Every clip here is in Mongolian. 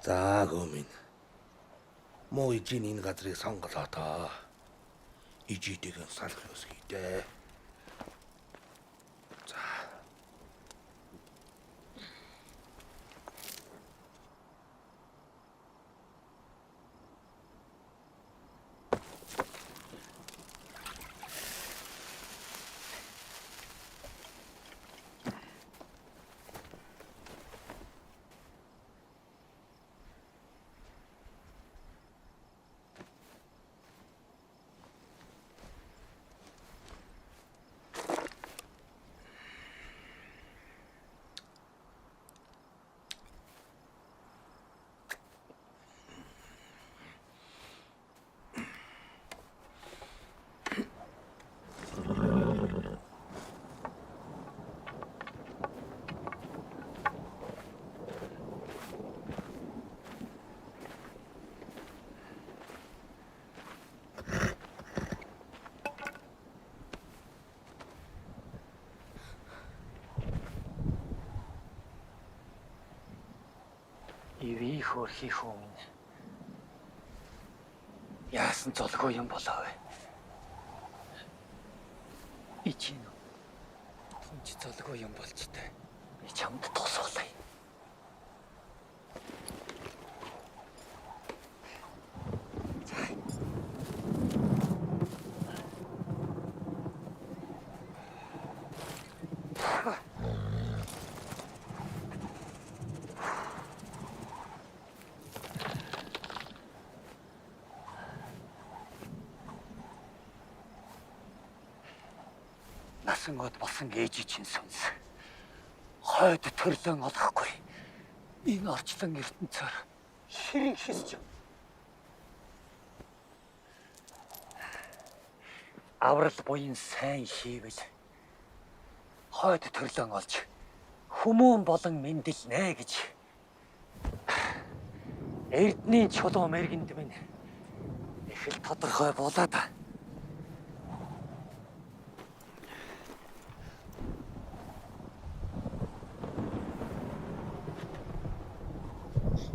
За гомин. Мо ижийн энэ газрыг сонголоо тоо. Ижидийг салах ёс хийдэ. За. Ивий хөрхий хүн. Яасан золгоо юм болоо вэ? Ичийн. Тунч золгоо юм болж таа. Би чамд тусуулъя. Насан гот болсон ээж чинь сүнс. Хойд төрлөн олохгүй. Энэ орчлон ертөнцөөр хэрэг хийсч. Аврал буян сайн хийвэл хойд төрлөн олж хүмүүн болон мэндэлнэ гэж. Эрдний чулуу мэргэнд минь их л тодорхой болоод.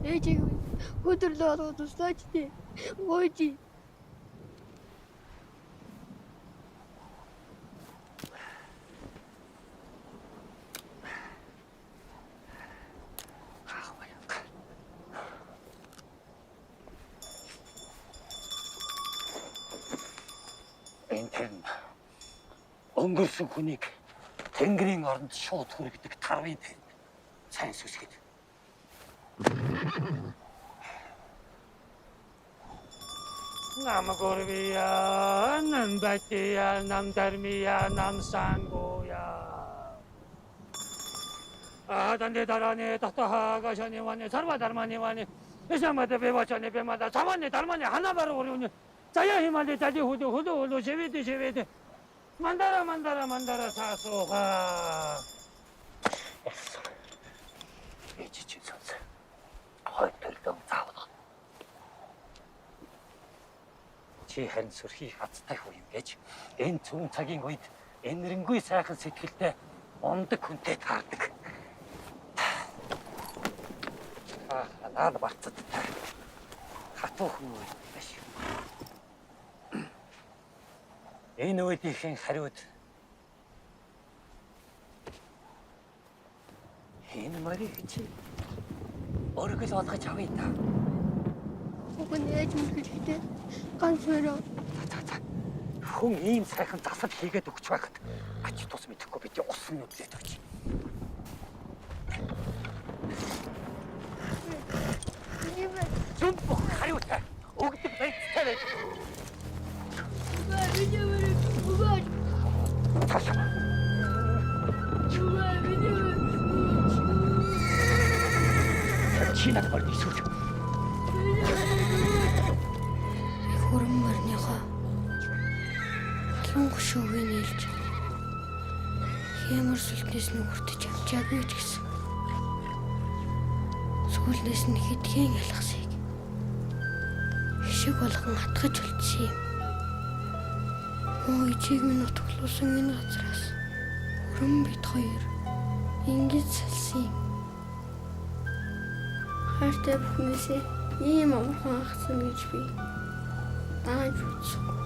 Ээжийг өдөрлөө олгож туслаач тий. Гойжи. Энтэн өнгөрсөн хүнийг Тэнгэрийн оронд шууд хүргэдэг тарвын тань. Сайн сүсгэд. Намгорвия, намбатия, намдармия, намсангоя. Адан데 다라네 따따하가 샤니와네 sarvadarmani와네 에사마데 베바차네 베마다 사만네 달마네 하나바로 오르니 자야 히만데 자지 후도 제베데 만다라 사소가 에지친 선생 헐들동 자오다 지한 소리 хацтай хүү юм гэж энэ цүн цагийн үед энэрэнгүй сайхан сэтгэлтэй ондог хүнтэй таардаг. Наад барцад хатуу хүн биш. Энэ үеийнхэн хариуд энэ мөрийг чи өргөл олгож авъя та. Уг нь ээж мөргөж хитэ ганц өрөө. Хүн ийм сайхан засал хийгээд өгч байхад ач тус мэдэхгүй бид усан нүдлээд өгч. Зүмбөх хариутай өгдөг байцтай байж. Чинад болдгийг сүлж. Гурван морныхоо халуун гушуугийн нээлж хямар сүлтнээс нь хүртэж авчаагүй ч гэсэн сүүлнээс нь хэдхэн ялхсыг хишиг болгон хатгаж үлдсэн юм. Муу ичийг минь утгалуулсан энэ газраас өрөн бит хоёр ингэж салсан юм. Хайртай бүхнээсээ ийм амархан хагцсан гэж би дааж үзсэн.